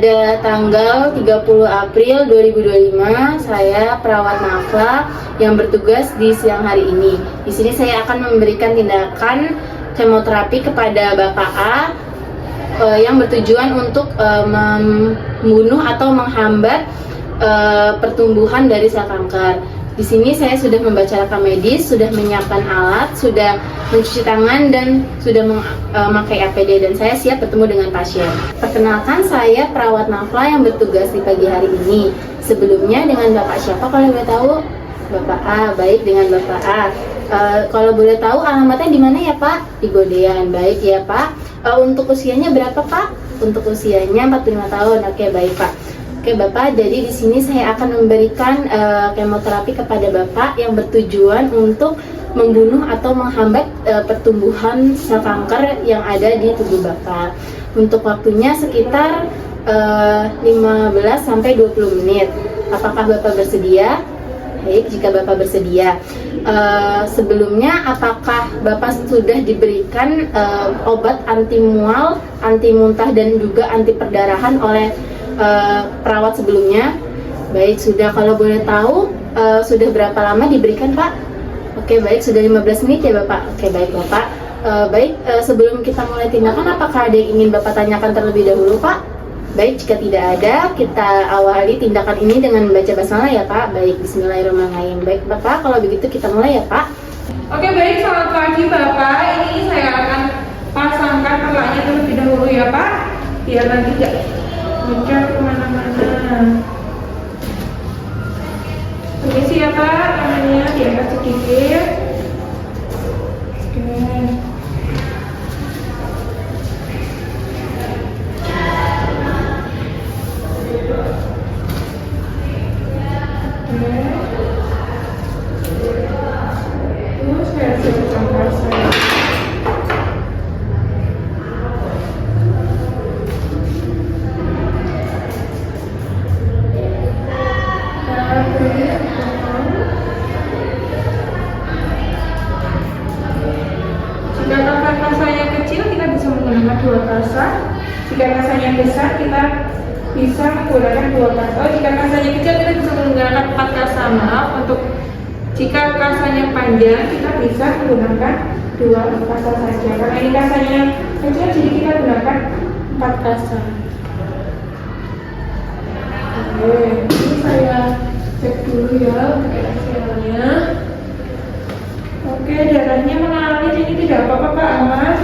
pada tanggal 30 April 2025, saya perawat Nafla yang bertugas di siang hari ini. Di sini saya akan memberikan tindakan kemoterapi kepada Bapak A yang bertujuan untuk membunuh atau menghambat pertumbuhan dari sel kanker. Di sini saya sudah membaca rekam medis, sudah menyiapkan alat, sudah mencuci tangan dan sudah memakai APD, dan saya siap bertemu dengan pasien. Perkenalkan, saya perawat Nafla yang bertugas di pagi hari ini. Sebelumnya dengan Bapak siapa kalau boleh tahu? Bapak A. Baik, dengan Bapak A. Kalau boleh tahu alamatnya di mana ya Pak? Di Godean. Baik ya Pak. Untuk usianya berapa Pak? Untuk usianya 45 tahun. Oke, baik Pak. Oke Bapak, jadi di sini saya akan memberikan kemoterapi kepada Bapak yang bertujuan untuk membunuh atau menghambat pertumbuhan sel kanker yang ada di tubuh Bapak. Untuk waktunya sekitar 15 sampai 20 menit. Apakah Bapak bersedia? Baik, jika Bapak bersedia. Sebelumnya, apakah Bapak sudah diberikan obat anti mual, anti muntah, dan juga anti perdarahan oleh perawat sebelumnya? Baik, sudah. Kalau boleh tahu sudah berapa lama diberikan Pak? Oke, baik, sudah 15 menit ya Bapak. Oke, baik Bapak. Baik, sebelum kita mulai tindakan, apakah ada yang ingin Bapak tanyakan terlebih dahulu Pak? Baik, jika tidak ada, kita awali tindakan ini dengan membaca basmalah ya Pak. Baik, bismillahirrahmanirrahim. Baik Bapak, kalau begitu kita mulai ya Pak. Oke, baik, selamat pagi Bapak. Ini saya akan pasangkan perlaknya terlebih dahulu ya Pak, biar nanti tidak bocor kemana-mana. Permisi ya Pak, tangannya diangkat sedikit. Oke. Terus saya siapkan rasa. Jika kasanya kecil, kita bisa menggunakan 2 kasa. Jika kasanya besar, kita bisa menggunakan 2 kasa. Jika kasanya kecil, kita bisa menggunakan 4 kasa. Maaf, untuk jika kasanya panjang, kita bisa menggunakan 2 kasa saja. Karena ini kasanya kecil, jadi kita gunakan 4 kasa. Oke, ini saya cek dulu ya untuk hasilnya. Oke, darahnya mengalir, ini tidak apa-apa Pak, aman.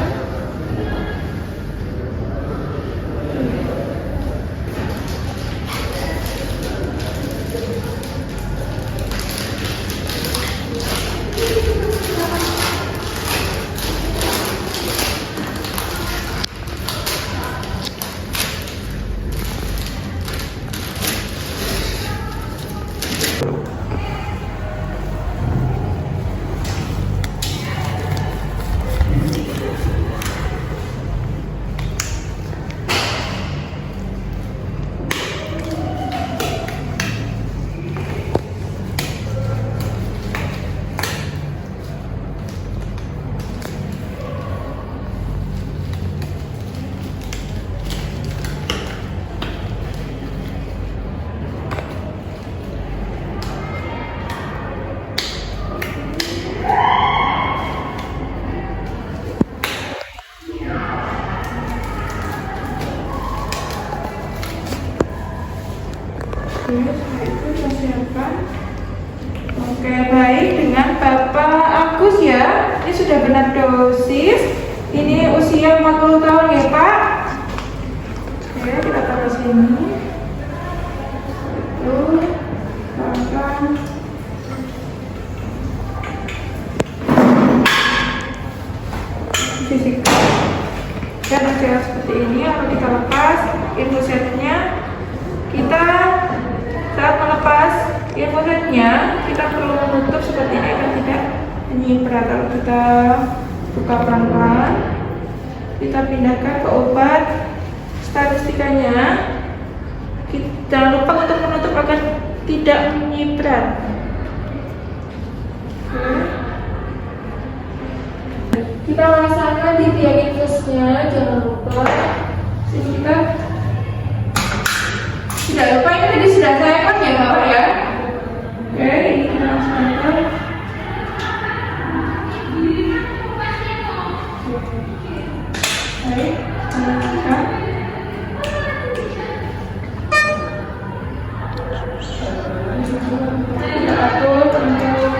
Oke, baik, dengan Bapak Agus ya. Ini sudah benar dosis. Ini usia 40 tahun ya Pak. Oke, kita taruh sini. Tuh, pelan-pelan. Fisikal. Dan hasil seperti ini, lalu kita lepas infusetnya. Kita saat melepas infusetnya, kita perlu menutup seperti ini agar tidak menyiprat. Lalu kita buka pelan-pelan, kita pindahkan ke obat. Statistikanya, jangan lupa untuk menutup agar tidak menyiprat. Kita rasakan di tiang infusnya, jangan lupa. Sini kita tidak lupa ini tadi sudah saya kan ya Bapak ya. Oke, ini kita langsung tempel. Oke, kita angkat. Kita atur untuk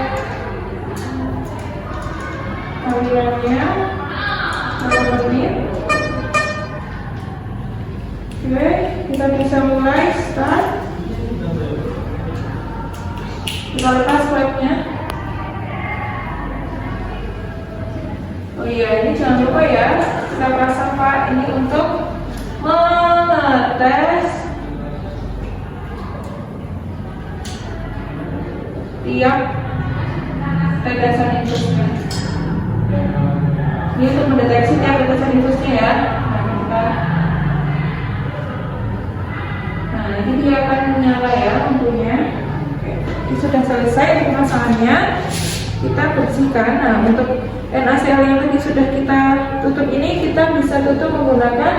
alirannya 8 menit. Oke, kita bisa mulai start. Kita lepas flapnya. Oh iya, ini jangan lupa ya, kita pasang Pak ini untuk mengetes tiap tetesan infusnya. Ini untuk mendeteksi tiap tetesan infusnya ya. Nah, ini dia akan menyala ya lampunya. Oke, ini sudah selesai pemasangannya. Kita bersihkan. Nah, untuk NaCl yang tadi sudah kita tutup ini, kita bisa tutup menggunakan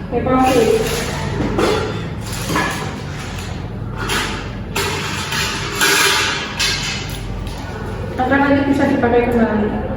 HEPA clip. Akan nanti bisa dipakai kembali.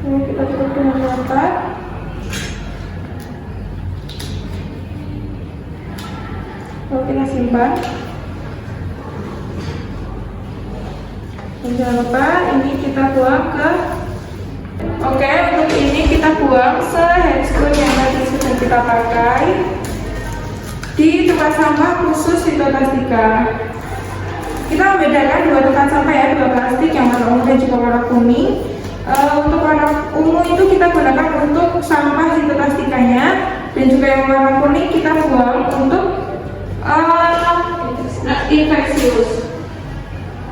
Ini kita tutup dengan rapat. Lalu kita simpan. Dan jangan lupa ini kita buang ke. Oke, untuk ini kita buang se-handscrew yang tadi sudah kita pakai di tempat sampah khusus Fitoplastika. Kita membedakan dua tempat sampah ya, dua plastik yang warna ungu dan juga warna kuning. Untuk warna ungu itu kita gunakan untuk sampah Fitoplastikanya, dan juga yang warna kuning kita buang untuk infeksius.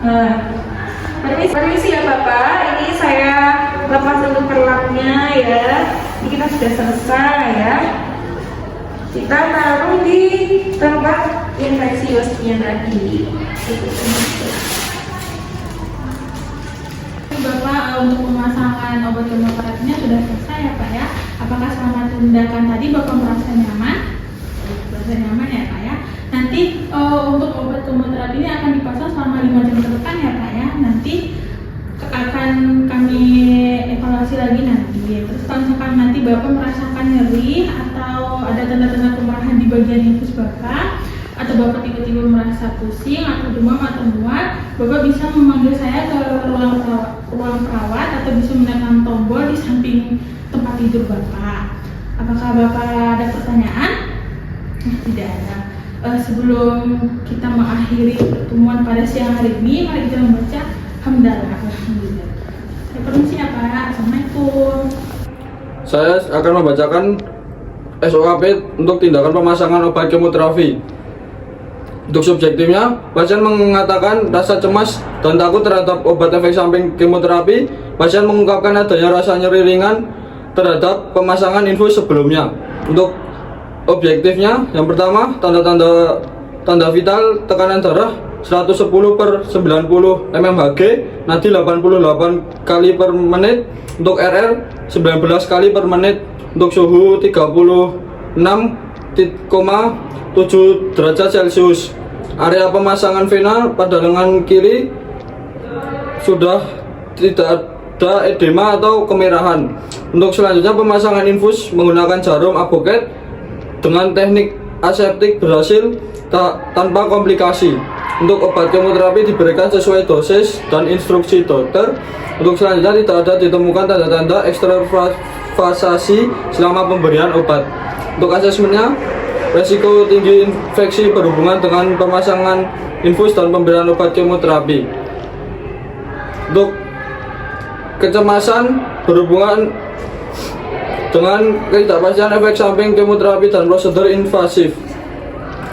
Nah, permisi ya Bapak, ini saya lepas untuk perlapnya ya. Ini kita sudah selesai ya. Kita taruh di tempat infeksiusnya tadi. Bapak, untuk pemasangan obat kemoterapinya sudah selesai ya Pak ya. Apakah selama tindakan tadi Bapak merasa nyaman? Merasa nyaman ya Pak ya. Nanti untuk obat kemoterapi ini akan dipasang selama 5 jam ke depan ya Pak ya. Nanti akan kami evaluasi lagi nanti. Terus kalau misalkan nanti Bapak merasakan nyeri atau ada tanda-tanda kemerahan di bagian infus Bapak, atau Bapak tiba-tiba merasa pusing atau demam atau mual, Bapak bisa memanggil saya ke ruang perawat atau bisa menekan tombol di samping tempat tidur Bapak. Apakah Bapak ada pertanyaan? Tidak ada. Sebelum kita mengakhiri pertemuan pada siang hari ini, mari kita membaca hamdalah. Alhamdulillah. Saya permisi ya Pak. Assalamualaikum. Saya akan membacakan SOP untuk tindakan pemasangan obat kemoterapi. Untuk subjektifnya, pasien mengatakan rasa cemas dan takut terhadap obat efek samping kemoterapi. Pasien mengungkapkan adanya rasa nyeri ringan terhadap pemasangan infus sebelumnya. Untuk objektifnya, yang pertama, tanda vital tekanan darah 110/90 mmHg, nadi 88 kali per menit, untuk RR 19 kali per menit, untuk suhu 36,7 derajat Celcius. Area pemasangan vena pada lengan kiri sudah tidak ada edema atau kemerahan. Untuk selanjutnya, pemasangan infus menggunakan jarum avocat dengan teknik aseptik berhasil tanpa komplikasi. Untuk obat kemoterapi diberikan sesuai dosis dan instruksi dokter. Untuk selanjutnya tidak ada ditemukan tanda-tanda ekstravasasi selama pemberian obat. Untuk asesmennya, resiko tinggi infeksi berhubungan dengan pemasangan infus dan pemberian obat kemoterapi. Untuk kecemasan berhubungan dengan ketidakpastian efek samping kemoterapi dan prosedur invasif.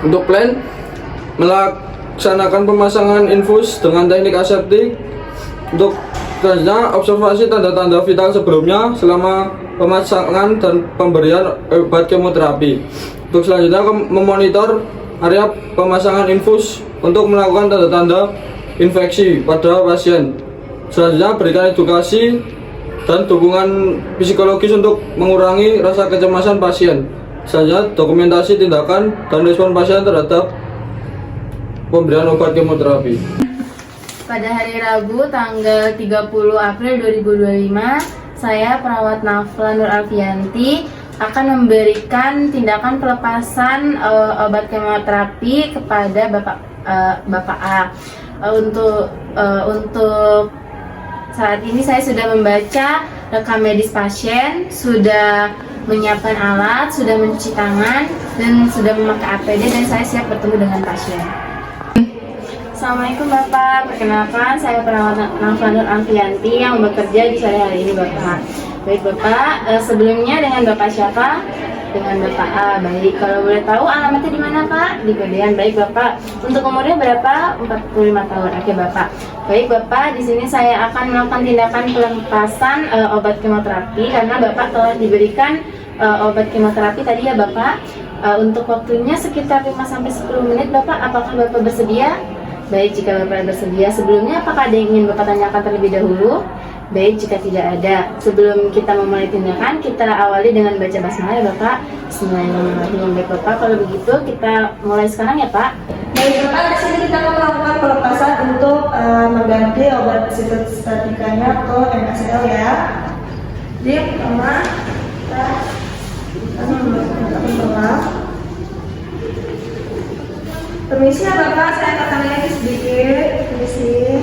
Untuk plan, melaksanakan pemasangan infus dengan teknik aseptik. Untuk selanjutnya, observasi tanda-tanda vital sebelumnya selama pemasangan dan pemberian obat kemoterapi. Untuk selanjutnya, memonitor area pemasangan infus untuk melakukan tanda-tanda infeksi pada pasien. Selanjutnya, berikan edukasi dan dukungan psikologis untuk mengurangi rasa kecemasan pasien. Selanjutnya, dokumentasi tindakan dan respon pasien terhadap pemberian obat kemoterapi. Pada hari Rabu tanggal 30 April 2025, saya perawat Nafla Nur Alfianti akan memberikan tindakan pelepasan obat kemoterapi kepada Bapak A. Untuk saat ini saya sudah membaca rekam medis pasien, sudah menyiapkan alat, sudah mencuci tangan, dan sudah memakai APD, dan saya siap bertemu dengan pasien. Assalamualaikum Bapak, perkenalkan saya perawat Nafla Nur Alfianti yang bekerja di sore hari ini Bapak. Baik Bapak, sebelumnya dengan Bapak siapa? Dengan Bapak A. Baik, kalau boleh tahu alamatnya di mana Pak? Di Kodean. Baik Bapak, untuk umurnya berapa? 45 tahun. Oke Bapak. Baik Bapak, di sini saya akan melakukan tindakan pelepasan obat kemoterapi karena Bapak telah diberikan obat kemoterapi tadi ya Bapak. Untuk waktunya sekitar 5-10 menit Bapak, apakah Bapak bersedia? Baik, jika Bapak bersedia. Sebelumnya apakah ada yang ingin Bapak tanyakan terlebih dahulu? Baik, jika tidak ada. Sebelum kita memulai tindakan, kita awali dengan baca basmalah ya Bapak. Bismillahirrahmanirrahim. Baik Bapak, kalau begitu kita mulai sekarang ya Pak. Baik Bapak, di sini kita akan melakukan pelepasan untuk mengganti obat sitostatikanya atau NaCl ya. Jadi pertama kita akan membuat. Permisi ya Bapak, saya akan lagi sedikit. Permisi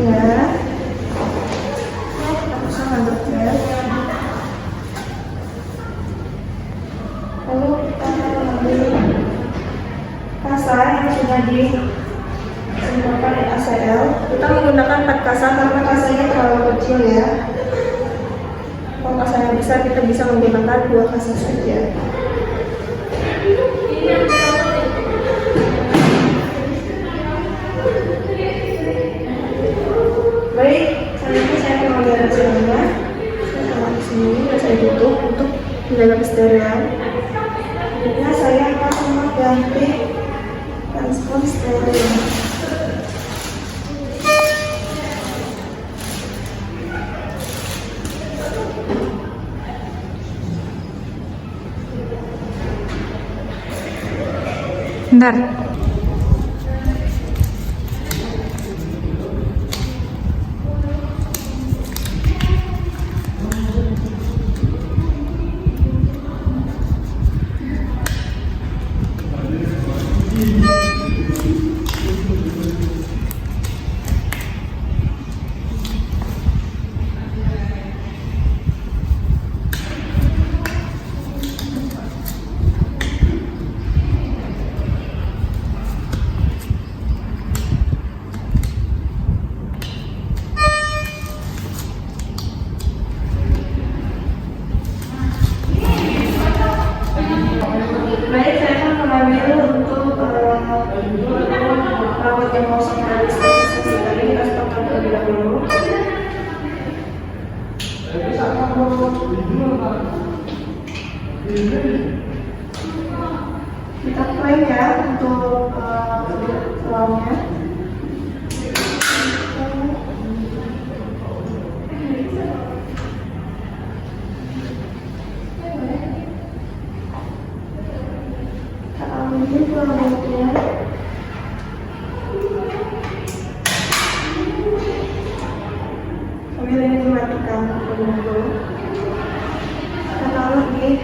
ya. Kita pasang handuknya. Lalu kita akan mengambil kasa yang sudah disimpan di ACL. Kita menggunakan 4 kasa karena kasanya terlalu kecil ya. Kalau kasanya besar, kita bisa menggunakan 2 kasa saja. Baik, selanjutnya saya akan mengambil hasilnya. Saya taruh di sini dan saya tutup untuk menjaga kesterilan. Selanjutnya saya akan mengganti transpon steril. Bentar. Baik, saya akan mengambil untuk rawat yang mau sampai sesi tadi kita stopkan terlebih dahulu. Kita klaim ya untuk uangnya. Ini produknya. Sambil ini dimatikan dulu. Kita taruh di ini.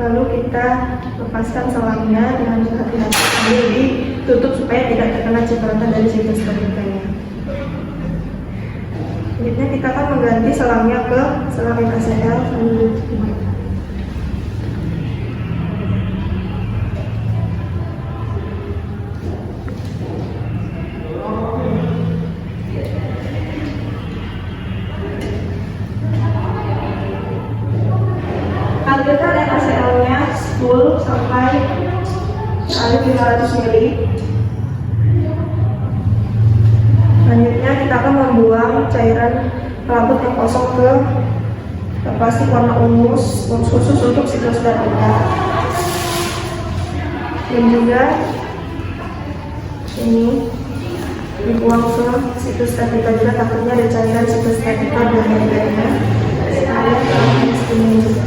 Lalu kita lepaskan selangnya dengan hati-hati sambil ditutup supaya tidak terkena cipratan dari sitostatikanya. Selanjutnya kita akan mengganti selangnya ke selang NaCl sambil ditutup. Alirkan NaCl-nya full sampai kali 500 ml. Selanjutnya kita akan membuang cairan pelabut yang kosong ke plastik warna ungu khusus untuk sitostatika. Dan juga ini dibuang ke sitostatika juga, takutnya ada cairan sitostatika dan lain-lainnya. Sekalian kita juga.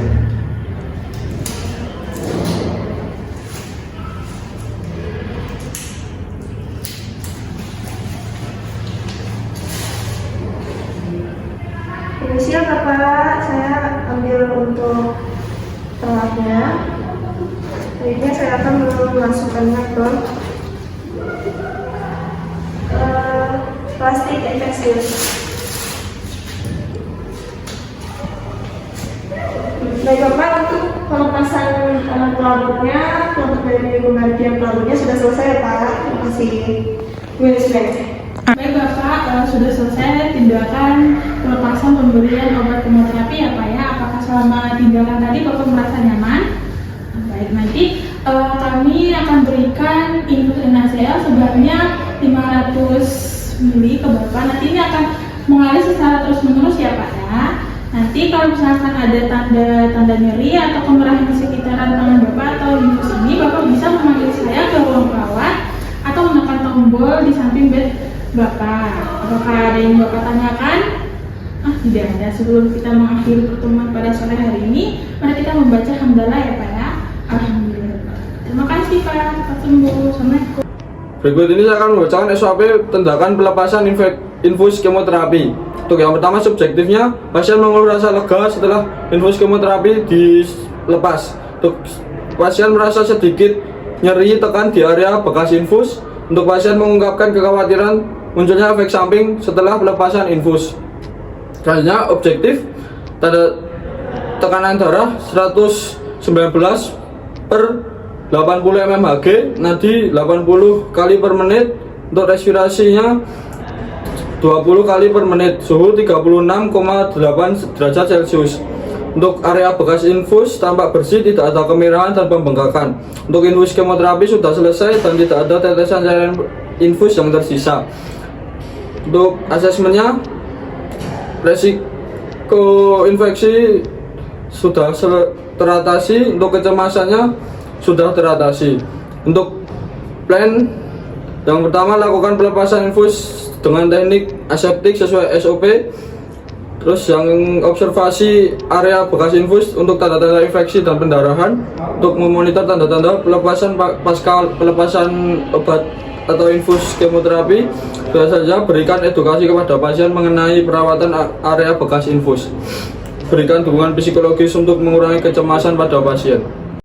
Inisial Bapak, saya ambil untuk pelatnya. Selanjutnya saya akan memasukkannya ke plastik infeksius. Baik Bapak, untuk pelepasan pelabutnya, untuk dari penggantian pelabutnya sudah selesai ya Pak. Terima kasih. Baik Bapak, sudah selesai tindakan pelepasan pemberian obat kemoterapi ya Pak ya. Apakah selama tindakan tadi Bapak merasa nyaman? Baik, nanti kami akan berikan infus NaCl sebanyak 500 ml ke Bapak. Nanti ini akan mengalir secara terus menerus ya Pak ya. Nanti kalau misalkan ada tanda nyeri atau kemerahan di sekitaran tangan Bapak atau infus ini, Bapak bisa memanggil saya ke ruang perawat atau menekan tombol di samping bed Bapak. Apakah ada yang Bapak tanyakan? Tidak ada. Sebelum kita mengakhiri pertemuan pada sore hari ini, mari kita membaca hamdalah ya Pak ya. Alhamdulillah. Terima kasih Pak. Cepat sembuh. Assalamualaikum. Berikut ini saya akan membacakan SOP tindakan pelepasan infus kemoterapi. Untuk yang pertama, subjektifnya, pasien mengeluh rasa lega setelah infus kemoterapi dilepas. Untuk pasien merasa sedikit nyeri tekan di area bekas infus. Untuk pasien mengungkapkan kekhawatiran munculnya efek samping setelah pelepasan infus. Selanjutnya, objektif, tanda tekanan darah 119/80 mmHg, nadi 80 kali per menit. Untuk respirasinya 20 kali per menit, suhu 36,8 derajat Celcius. Untuk area bekas infus tampak bersih, tidak ada kemerahan dan pembengkakan. Untuk infus kemoterapi sudah selesai dan tidak ada tetesan cairan infus yang tersisa. Untuk asesmennya, resiko infeksi sudah teratasi. Untuk kecemasannya sudah teratasi. Untuk plan yang pertama, lakukan pelepasan infus dengan teknik aseptik sesuai SOP. Terus yang observasi area bekas infus untuk tanda-tanda infeksi dan pendarahan. Untuk memonitor tanda-tanda pelepasan pasca pelepasan obat atau infus kemoterapi, biasanya berikan edukasi kepada pasien mengenai perawatan area bekas infus. Berikan dukungan psikologis untuk mengurangi kecemasan pada pasien.